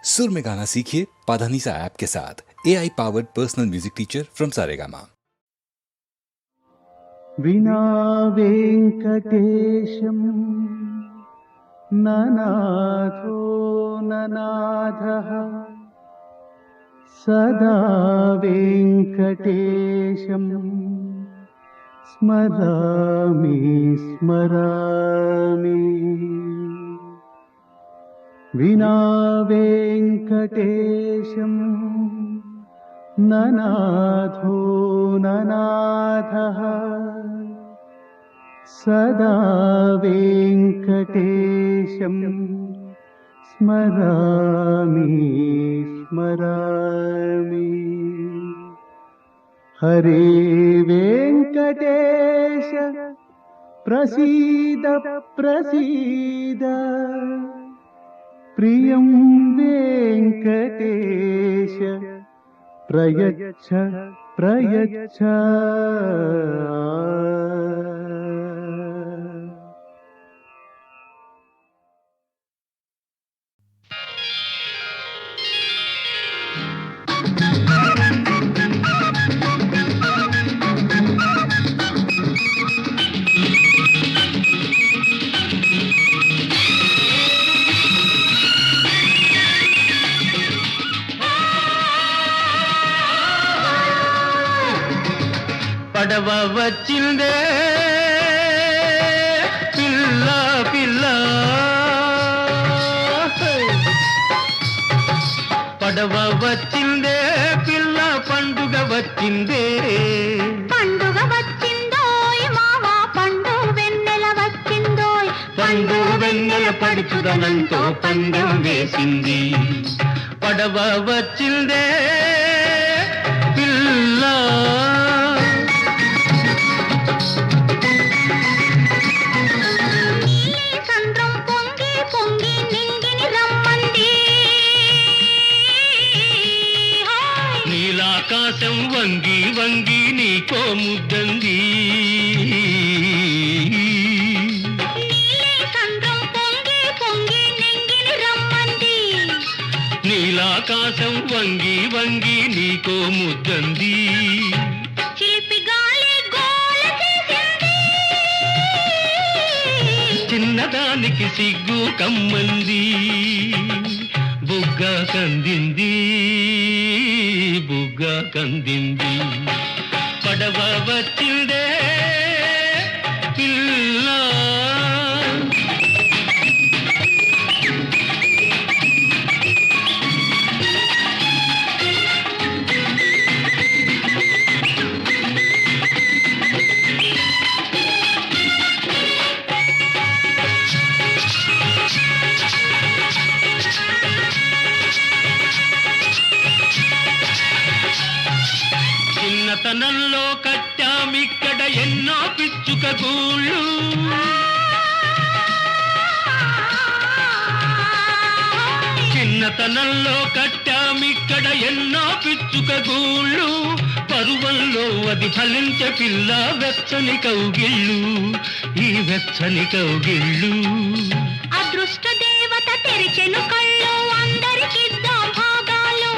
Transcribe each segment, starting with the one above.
सुर में गाना सीखिए पाधानीसा ऐप के साथ। AI powered personal music teacher from Saregama. विना वेंकटेशं ननाथो ननाथः सदा वेंकटेशं स्मरामि स्मरामि। विना वेंकटेशं ननाथो ननाथः सदा वेंकटेशं स्मरामि स्मरामि। हरे वेंकटेश प्रसीद प्रसीद, प्रियं वेंकटेश प्रयच्छ प्रयच्छ। పడవ వచ్చిందే పిల్ల పిల్ల, పడవ వచ్చిందే పిల్ల, పండుగ వచ్చిందే పండుగ వచ్చిందోయ్ మావా, పండు వెన్నెల వచ్చిందోయ్, పండు వెన్నెల పడుచుదనంతో పందెం వేసింది. పడవ వచ్చిందే పిల్ల, సంద్రం పొంగి పొంగి నింగిని రమ్మంది, నీలాకాశం వంగి వంగి నీకో ముద్దంది. సంద్రం పొంగి పొంగి నింగిని రమ్మంది, నీలాకాశం వంగి వంగి నీకో ముద్దంది. చిలిపి గాలి గోల చేసింది, చిన్నదానికి సిగ్గు కమ్మంది. బుగ్గ కందింది బుగ్గ కందింది. పడవ వచ్చిందే పిల్ల, చిన్నతనంలో కట్టామిక్కడ ఎన్నో పిచ్చుక గూళ్ళు, చిన్నతనంలో కట్టామిక్కడ ఎన్నో పిచ్చుక గూళ్ళు. పరువంలో అది ఫలించే పిల్ల వెచ్చని కౌగిళ్ళు, ఈ వెచ్చని కౌగిళ్ళు. అదృష్ట దేవత తెరిచెను కళ్ళు, అందరికిద్దాం భాగాలు,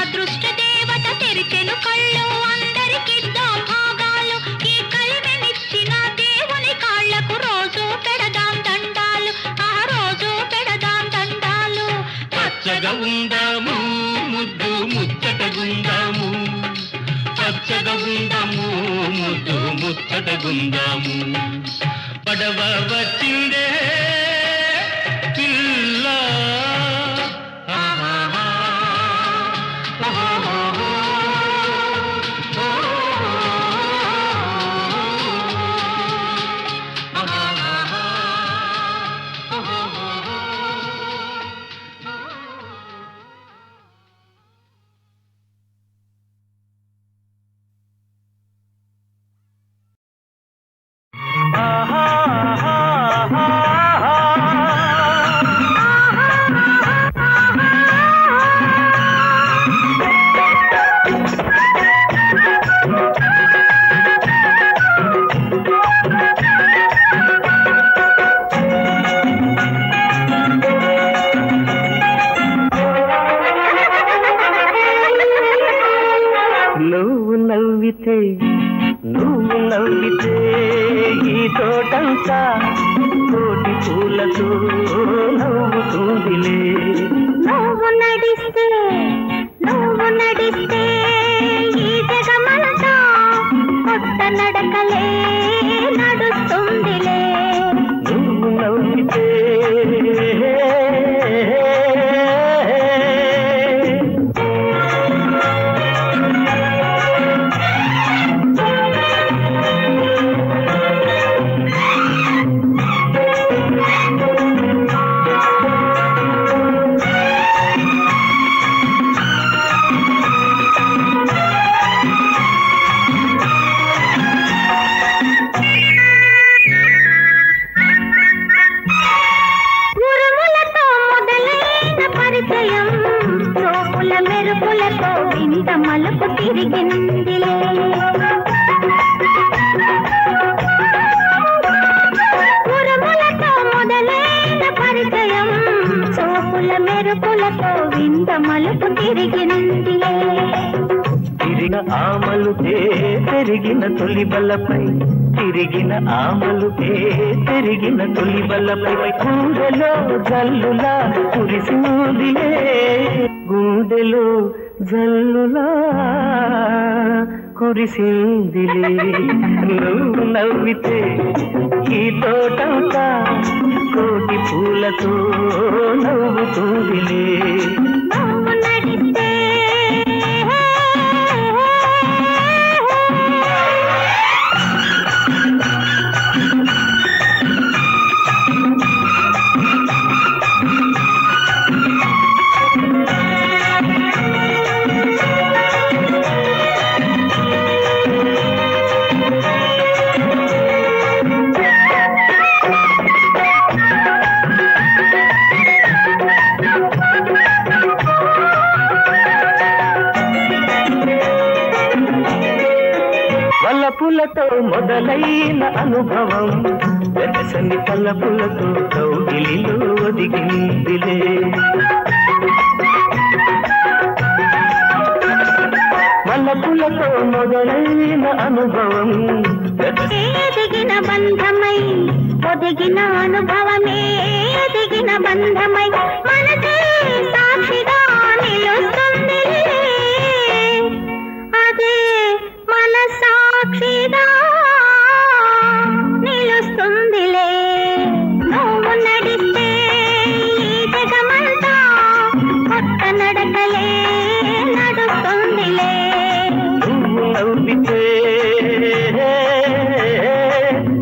అదృష్ట దేవత తెరిచెను కళ్ళు, అందరికిద్దాం భాగాలు. ఈ కలిమినిచ్చిన దేవుని కాళ్ళకు రోజు పెడదాం దండాలు, ఆ రోజు పెడదాం దండాలు. పచ్చగా ఉందాము ముద్దు ముచ్చటగుందాము, పచ్చగా ఉందాము ముద్దు ముచ్చటగుందాము. పడవ వచ్చిందే పిల్ల, ఆహాహా, ఆహాహా. నడిస్తే నువ్వు నవ్వితే ఈ తోటంతా కోటి పూలతో నవ్వుతుందిలే. నువ్వు నడిస్తే ఈ జగమంతా కొత్త నడకలే నడుస్తుందిలే. నువ్వు నవ్వితే ఉరుములతో మొదలైన పరిచయం చూపుల మెరుపులతో వింత మలుపు తిరిగిందిలే. ఉరుములతో మొదలైన పరిచయం చూపుల మెరుపులతో వింత మలుపు తిరిగిందిలే. తిరిగిన ఆమలుపే పెరిగిన తొలి బలపై తిరిగిన ఆమలుపే పెరిగిన తొలి బలపై గుండెలో జల్లులా కురిసిందిలే. గుండెలో జల్లులా కురిసిందిలే. నువ్వు నవ్వితే ఈ తోటంతా కోటి పూలతో నవ్వుతుందిలే. నువ్వు నడిస్తే వలపులతో మొదలైన అనుభవం వెచ్చని తలపులతో కౌగిలిలో ఒదిగిందిలే. వలపులతో మొదలైన అనుభవం ఎదిగిన బంధమై ఒదిగిన అనుభవమే ఎదిగిన బంధమై మనసే సాక్షిగా నిలుస్తుంది. అదే మన సాక్షిగా నిలుస్తుందిలే. నువ్వు నడిస్తే ఈ జగమంతా కొత్త నడకలే నడుస్తుందిలే. నువ్వు నవ్వితే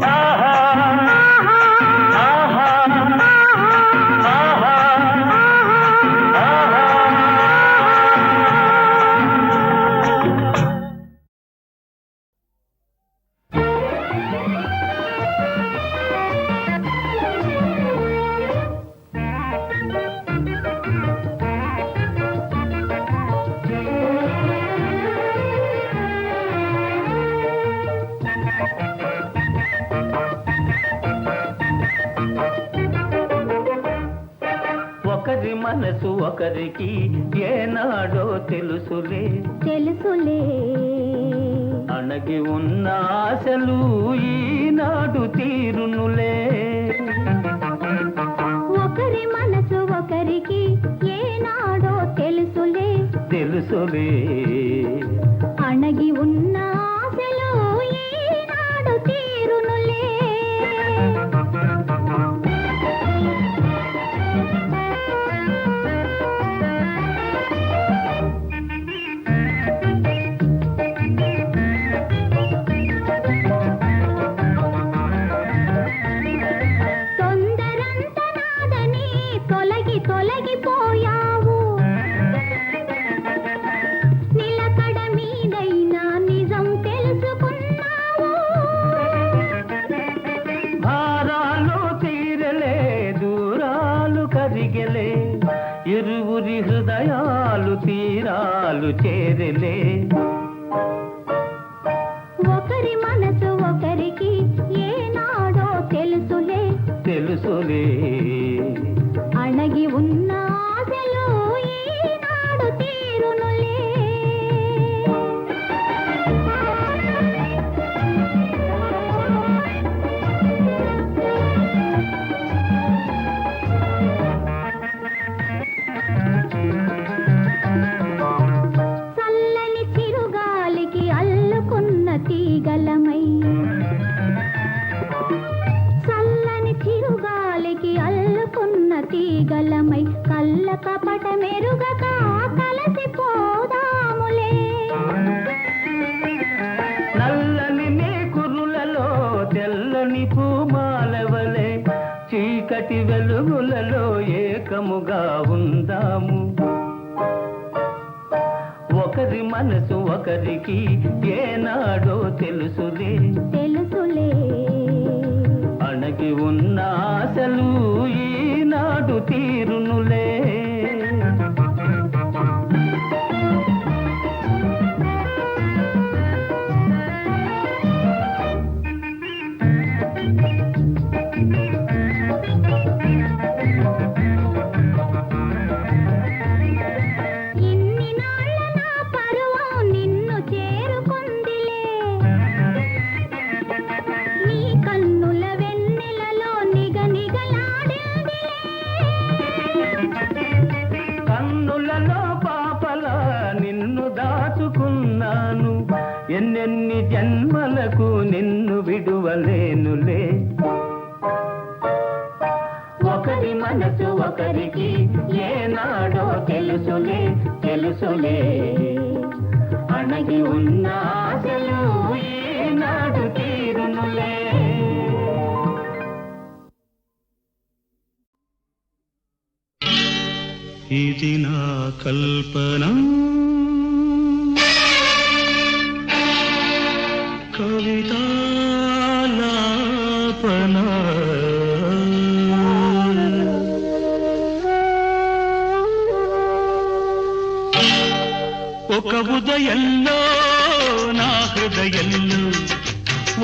ఆహా ఆహా ఆహా ఆహా. ఒకరి మనసు ఒకరికి ఏనాడో తెలుసులే. తెలుసులే అణగి ఉన్న ఆశలు ఈనాడు తీరునులే. ఒకరి మనసు ఒకరికి ఏనాడో తెలుసులే. తెలుసులే అణగి ఉన్న ఆశలు ఈనాడు తీరునులే. తొందరంత నాదని తొలగిపోయావు. నిలకడ మీదైనా నిజం తెలుసుకున్నావు. భారాలు తీరలే దూరాలు కరిగలే ఇరువురి హృదయాలు తీరాలు చేరలే. ఒకరి మనసు ఒకరికి ఏనాడో తెలుసులే. తెలుసులే అణగి ఉన్న ఆశలు ఈనాడు తీరునులే. మనసు ఒకరికి ఏనాడో తెలుసులే తెలుసులే అణగి ఉన్న ఆశలు ఈనాడు తీరునులే ఇన్ని నాళ్ళ నా పరువం నిన్ను చేరుకుందిలే నీ కన్నుల వెన్నెలలో నిగనిగలాడిందిలే కన్నులలో పాపలా నిన్ను దాచుకున్నాను ఎన్నెన్ని జన్మలకు నిన్ను విడువలేనులే ఒకరి మనసు ఒకరికి ఏనాడో తెలుసులే తెలుసులే అణగి ఉన్న ఆశలు ఈనాడు తీరునులే ఇది నా కల్పన కవితాలాపన ఒక ఉదయంలో నా హృదయంలో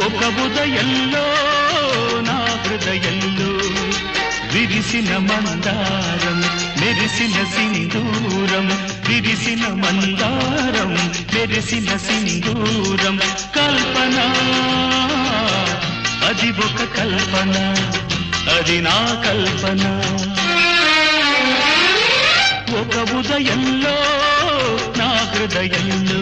ఒక ఉదయంలో నా హృదయంలో విరిసిన మందారం మెరిసిన సింధూరం విరిసిన మందారం మెరిసిన సింధూరం కల్పన అది ఒక కల్పన అది నా కల్పన ఒక ఉదయంలో నా హృదయంలో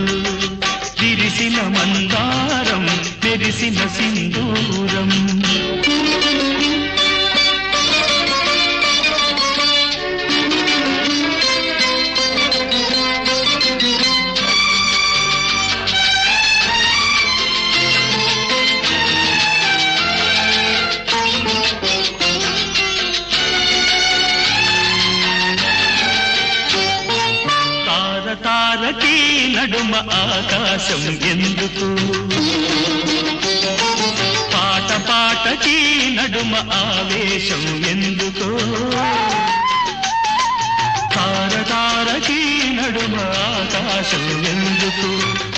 విరిసిన మందారం మెరిసిన సింధూరం తారకి నడుమ ఆకాశం ఎందుకు పాట పాటకి నడుమ ఆవేశం ఎందుకు తారకి నడుమ ఆకాశం ఎందుకు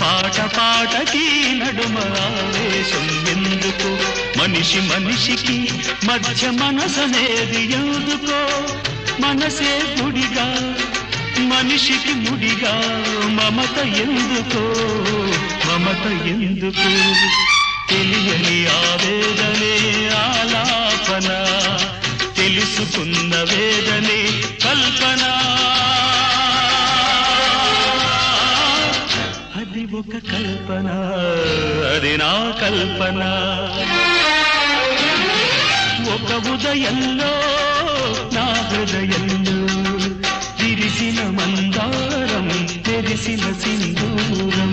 పాట పాటకి నడుమ ఆవేశం ఎందుకు మనిషి మనిషికి మధ్య మనసనేది ఎందుకో మనసే గుడిగా మనిషికి ముడిగా మమత ఎందుకో మమత ఎందుకు తెలియని ఆవేదనే ఆలాపన తెలుసుకున్న వేదనే కల్పన అది ఒక కల్పన అది నా కల్పన ఒక ఉదయంలో నా హృదయంలో విరిసిన మందారం తెరిసిన సింధూరం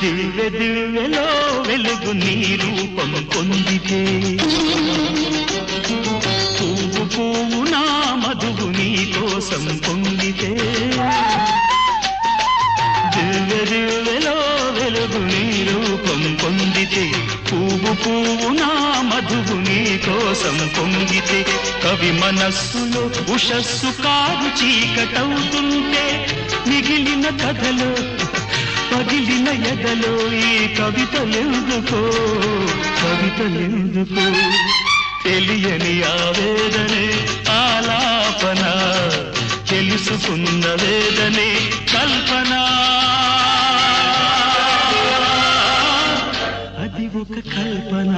దివ్య దివ్యలో వెలుగు నీ రూపం పొందితే పువ్వు పువ్వు నా మధువు నీ కోసం పొందితే దివ్య దివ్యలో వెలుగు నీ రూపం పొందితే పువ్వు పువ్వు నా మధువు నీ కోసం పొంగితే కవి మనస్సులో ఉషస్సు కాదు చీకటవుతుంటే మిగిలిన కథలో పగిలిన ఎదలో ఈ కవితలెందుకో తెలియని ఆవేదనే ఆలాపన తెలుసుకున్న వేదనే కల్పన అది ఒక కల్పన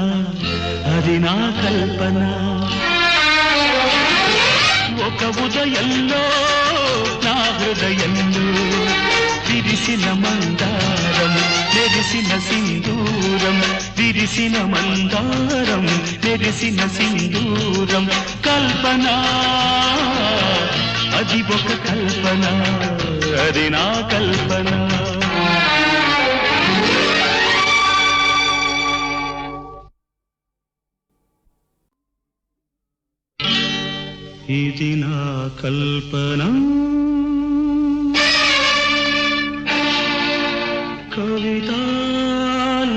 అది నా కల్పన ఒక ఉదయంలో నా హృదయంలో విరిసిన మందారం మెరిసిన సింధూరం విరిసిన మందారం మెరిసిన సింధూరం కల్పన అది ఒక కల్పన అది నా కల్పన ఇది నా కల్పన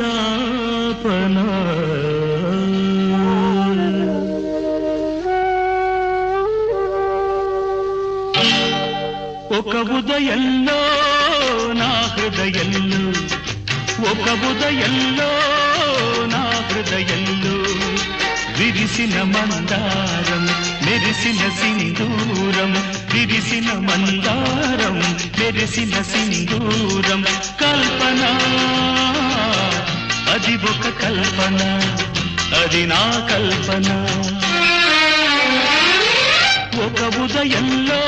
కవితాలాపన ఒక ఉదయంలో నా హృదయంలో ఒక ఉదయంలో నా హృదయంలో విరిసిన మందారం మెరిసిన సింధూరం విరిసిన మందారం మెరిసిన సింధూరం కల్పన అది ఒక కల్పన అది నా కల్పన ఒక ఉదయంలో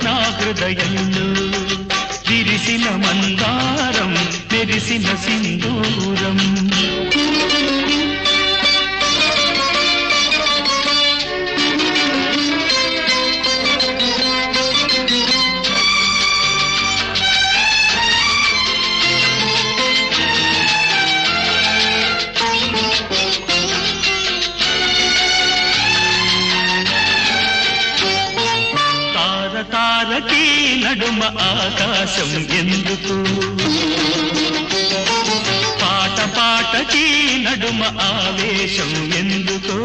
నా హృదయంలో విరిసిన మందారం మెరిసిన సింధూరం తారకి నడుమ ఆకాశం ఎందుకు పాట పాటకి నడుమ ఆవేశం ఎందుకు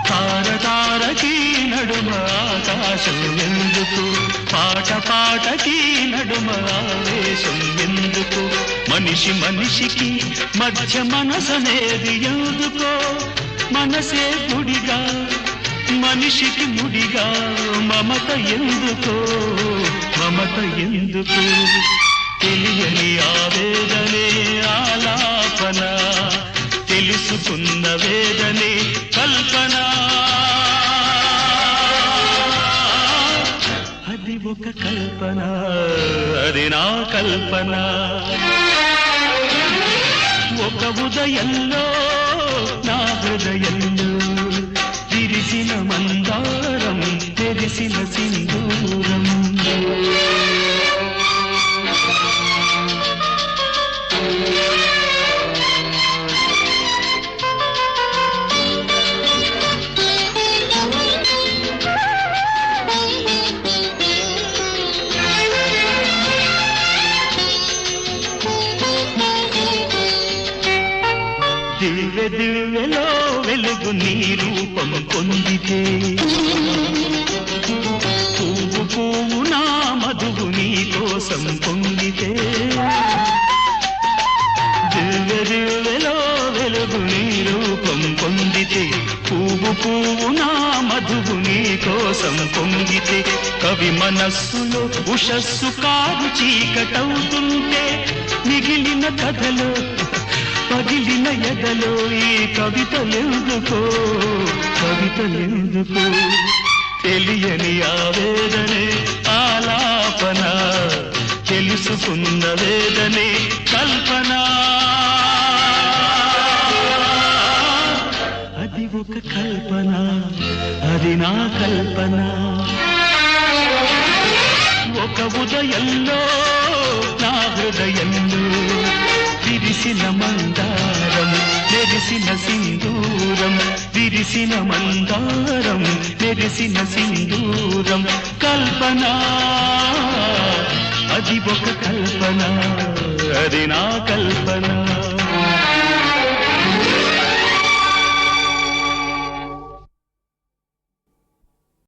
తారకి నడుమ ఆకాశం ఎందుకు పాట పాటకి నడుమ ఆవేశం ఎందుకు మనిషి మనిషికి మధ్య మనసనేది ఎందుకో మనసే గుడిగా మనిషికి ముడిగా మమత ఎందుకో మమత ఎందుకు తెలియని ఆవేదనే ఆలాపన తెలుసుకున్న వేదనే కల్పన అది ఒక కల్పన అది నా కల్పన ఒక ఉదయంలో నా హృదయంలో విరిసిన మందారం తెరిసిన సింధూరం దివ్య దివ్యలో వెలుగు నీ రూపం పొందితే పువ్వు పువ్వు నా మధువు నీ కోసం పొందితే దివ్య దివ్యలో వెలుగు నీ రూపం పొందితే పువ్వు పువ్వు నా మధువు నీ కోసం పొందితే కవి మనస్సులో ఉషస్సు కాదు చీకటవుతుంటే మిగిలిన కథలో పగిలిన ఎదలో ఈ కవితలెందుకో కవితలెందుకో తెలియని ఆవేదనే ఆలాపన తెలుసుకున్న వేదనే కల్పన అది ఒక కల్పన అది నా కల్పన ఒక ఉదయంలో నా హృదయంలో విరిసిన మందారం మెరిసిన సింధూరం విరిసిన మందారం మెరిసిన సింధూరం కల్పన అది ఒక కల్పన అది నా కల్పన